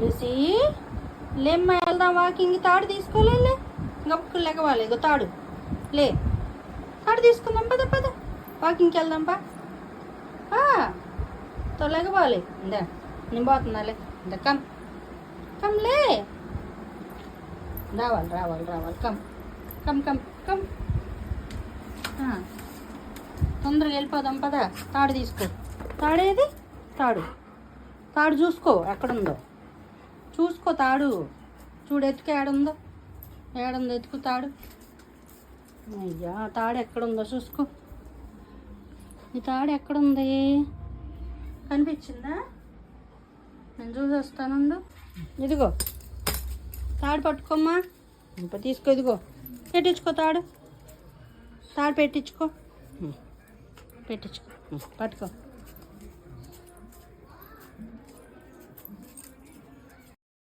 Lucy లేమ్మా, వెళ్దాం walking. తాడు తీసుకోలే, గప్పుకు లెగవాలి. ఇగో తాడు, లే తాడు తీసుకుందాం. పద పద, వాకింగ్కి వెళ్దాం. లెగవాలి. ఇందా నేను పోతున్నాలే. ఇందా కమ్ కమ్లే, రావాలి రావాలి రావాలి. కమ్ కమ్ కమ్ కమ్, తొందరగా వెళ్ళిపోదాం. పద, తాడు తీసుకో. తాడేది? తాడు తాడు చూసుకో, ఎక్కడుందో చూసుకో. తాడు చూడు, ఎత్తుకు. ఏడుందో ఎత్తుకు తాడు. అయ్యా, తాడు ఎక్కడుందో చూసుకో. ఈ తాడు ఎక్కడుంది? కనిపించిందా? నేను చూసి వస్తానుండు. ఇదిగో తాడు పట్టుకోమ్మా. ఇంకా తీసుకో. ఇదిగో పెట్టించుకో. తాడు పెట్టించుకో. పట్టుకో.